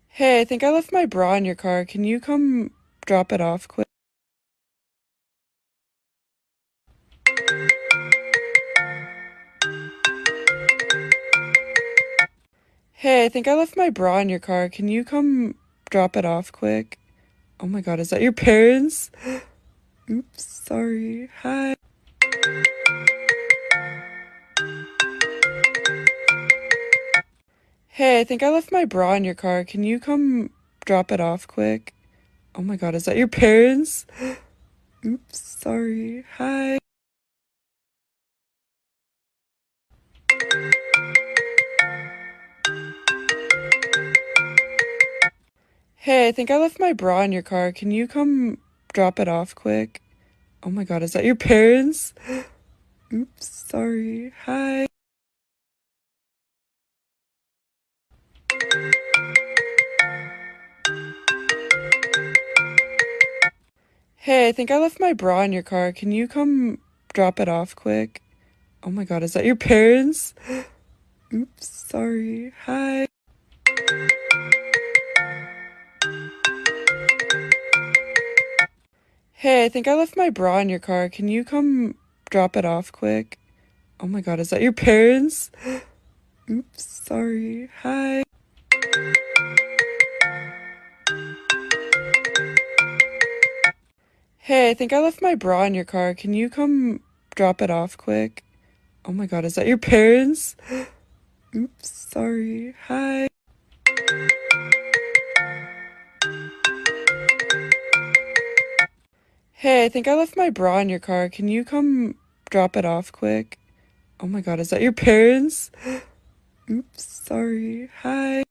Hey, I think I left my bra in your car. Can you come drop it off quick? Hey, I think I left my bra in your car. Can you come drop it off quick? Oh my God, is that your parents? Oops, sorry. Hi. Hey, I think I left my bra in your car. Can you come drop it off quick? Oh my God, is that your parents? Oops, sorry. Hi. Hey, I think I left my bra in your car. Can you come drop it off quick? Oh my God, is that your parents? Oops, sorry. Hi. Hey, I think I left my bra in your car. Can you come drop it off quick? Oh my God, is that your parents? Oops, sorry. Hi. Hey, I think I left my bra in your car. Can you come drop it off quick? Oh my God, is that your parents? Oops, sorry. Hi. Hey, I think I left my bra in your car. Can you come drop it off quick? Oh my God, is that your parents? Oops, sorry. Hi. Hey, I think I left my bra in your car. Can you come drop it off quick? Oh my God, is that your parents? Oops, sorry. Hi.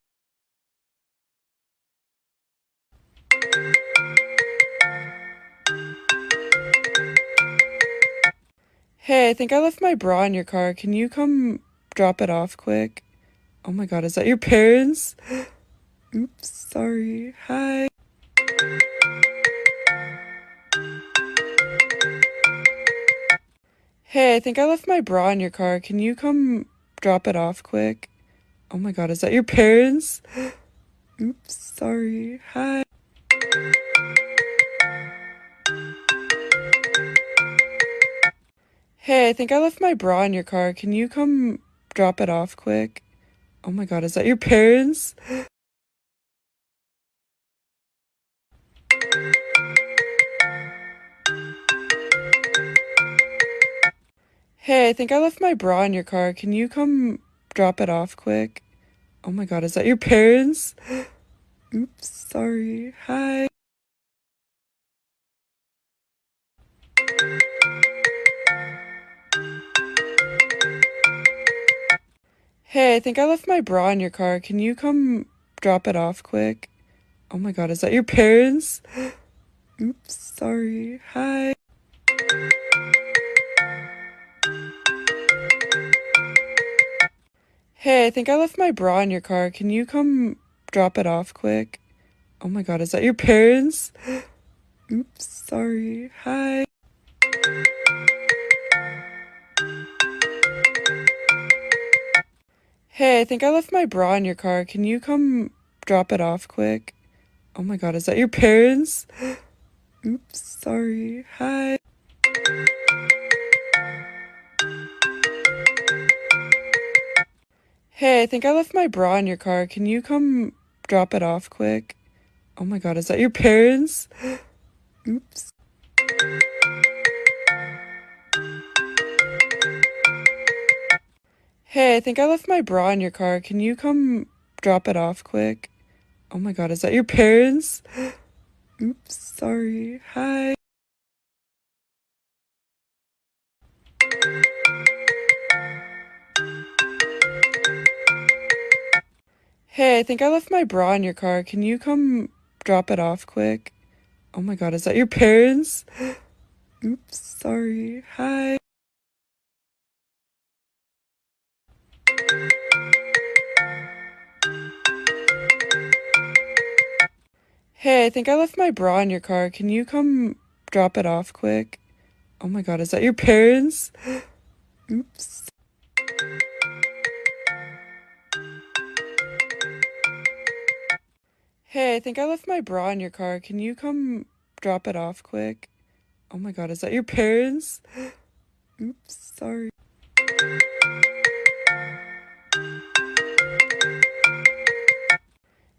Hey, I think I left my bra in your car. Can you come drop it off quick? Oh my God, is that your parents? Oops, sorry. Hi. Hey, I think I left my bra in your car. Can you come drop it off quick? Oh my God, is that your parents? Oops, sorry. Hi. Hey, I think I left my bra in your car. Can you come drop it off quick? Oh my God, is that your parents? Hey, I think I left my bra in your car. Can you come drop it off quick? Oh my God, is that your parents? Oops, sorry. Hi. Hey, I think I left my bra in your car. Can you come drop it off quick? Oh my God, is that your parents? Oops, sorry. Hi. Hey, I think I left my bra in your car. Can you come drop it off quick? Oh my God, is that your parents? Oops, sorry. Hi. Hey, I think I left my bra in your car. Can you come drop it off quick? Oh my God, is that your parents? Oops, sorry. Hi. Hey, I think I left my bra in your car. Can you come drop it off quick? Oh my God, is that your parents? Oops. Hey, I think I left my bra in your car. Can you come drop it off quick? Oh my God, is that your parents? Oops, sorry. Hi. Hey, I think I left my bra in your car. Can you come drop it off quick? Oh my God, is that your parents? Oops, sorry. Hi. Hey, I think I left my bra in your car. Can you come drop it off quick? Oh my God, is that your parents? Oops. Hey, I think I left my bra in your car. Can you come drop it off quick? Oh my god, is that your parents? Oops, sorry.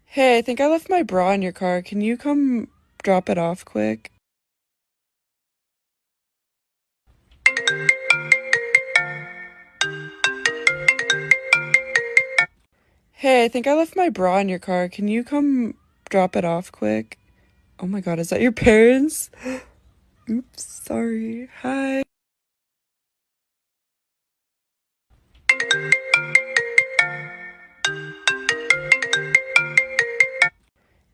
Hey, I think I left my bra in your car. Can you come drop it off quick? Hey, I think I left my bra in your car. Can you come drop it off quick? Oh my god, is that your parents? Oops, sorry. Hi.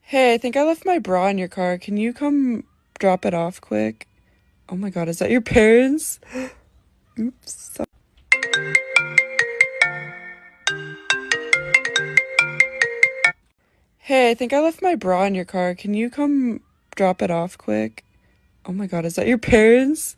Hey, I think I left my bra in your car. Can you come drop it off quick? Oh my god, is that your parents? Oops, sorry. Hey, I think I left my bra in your car. Can you come drop it off quick? Oh my god, is that your parents?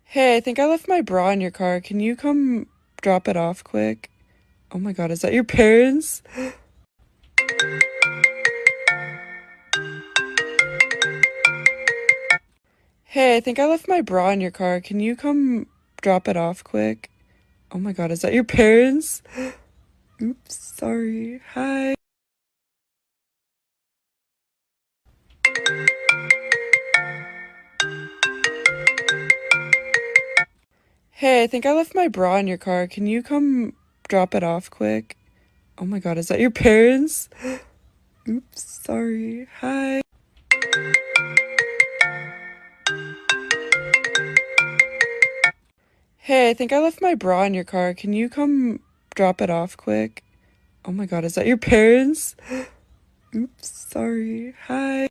Hey, I think I left my bra in your car. Can you come drop it off quick? Oh my god, is that your parents? Hey, I think I left my bra in your car. Can you come drop it off quick? Oh my god, is that your parents? Oops, sorry. Hi. Hey, I think I left my bra in your car. Can you come drop it off quick? Oh my god, is that your parents? Oops, sorry. Hi. Hey, I think I left my bra in your car. Can you come drop it off quick? Oh my god, is that your parents? Oops, sorry. Hi.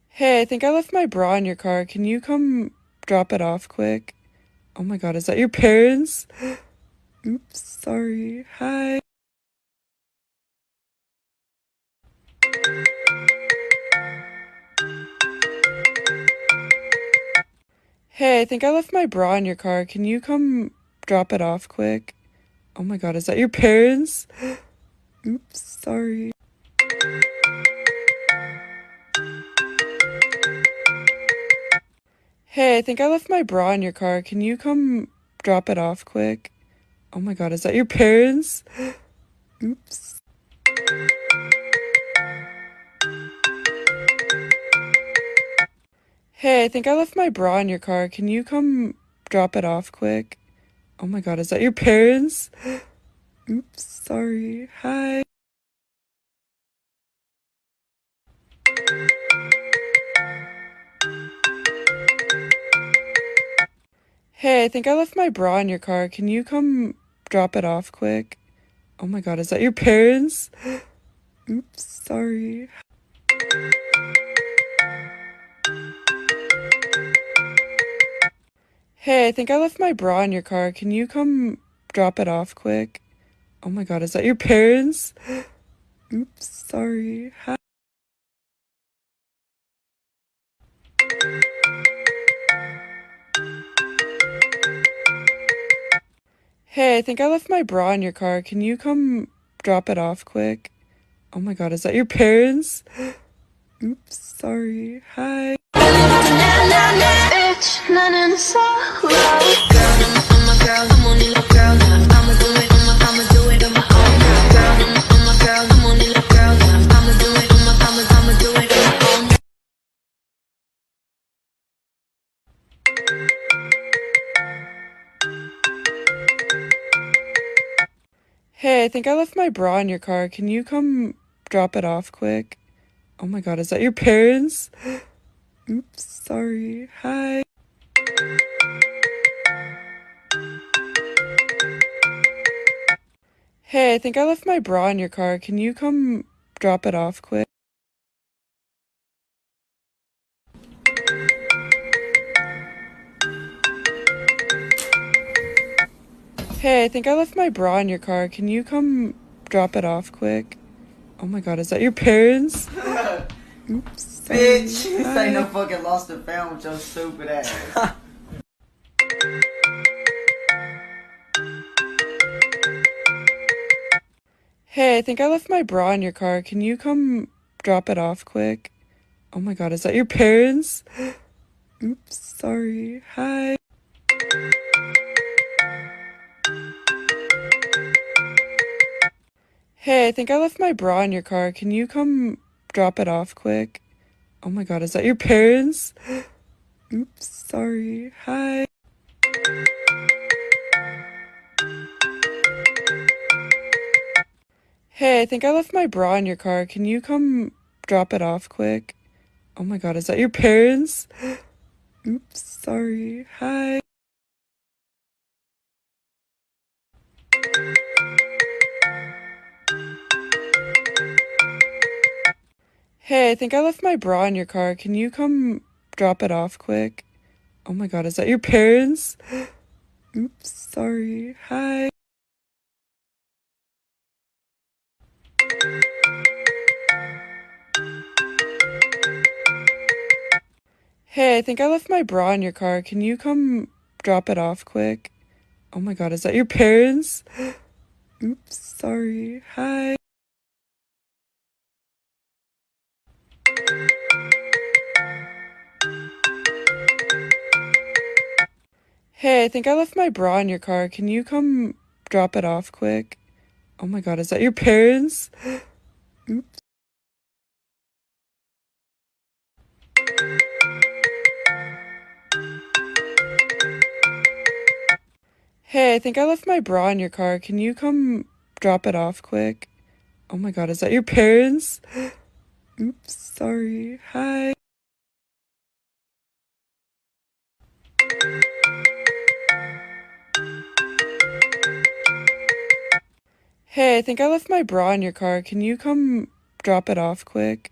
Hey, I think I left my bra in your car. Can you come drop it off quick? Oh my god, is that your parents? Oops, sorry. Hi. Hey, I think I left my bra in your car. Can you come drop it off quick? Oh my god, is that your parents? Oops, sorry. Hey, I think I left my bra in your car. Can you come drop it off quick? Oh my god, is that your parents? Oops. Hey, I think I left my bra in your car. Can you come drop it off quick? Oh my god, is that your parents? Oops, sorry. Hi. Hey, I think I left my bra in your car. Can you come drop it off quick? Oh my god, is that your parents? Oops, sorry. Hey, I think I left my bra in your car. Can you come drop it off quick? Oh my god, is that your parents? Oops, sorry. Hi. Hey, I think I left my bra in your car. Can you come drop it off quick? Oh my god, is that your parents? Oops, sorry. Hi. Hey, I think I left my bra in your car. Can you come drop it off quick? Oh my god, is that your parents? Oops, sorry. Hi. Hey, I think I left my bra in your car. Can you come drop it off quick? Hey, I think I left my bra in your car. Can you come drop it off quick? Oh my god, is that your parents? Oops, sorry. Bitch, this ain't no Hi. fucking Lost and Found with your stupid ass. Hey, I think I left my bra in your car. Can you come drop it off quick? Oh my god, is that your parents? Oops, sorry. Hi. Hey, I think I left my bra in your car. Can you come drop it off quick? Oh my god, is that your parents? Oops, sorry. Hi. Hey, I think I left my bra in your car. Can you come drop it off quick? Oh my god, is that your parents? Oops, sorry. Hi. Hey, I think I left my bra in your car. Can you come drop it off quick? Oh my god, is that your parents? Oops, sorry. Hi. Hey, I think I left my bra in your car. Can you come drop it off quick? Oh my god, is that your parents? Oops, sorry. Hi. Hey, I think I left my bra in your car. Can you come drop it off quick? Oh my god, is that your parents? Oops. Hey, I think I left my bra in your car. Can you come drop it off quick? Oh my god, is that your parents? Oops, sorry. Hi. Hey, I think I left my bra in your car. Can you come drop it off quick?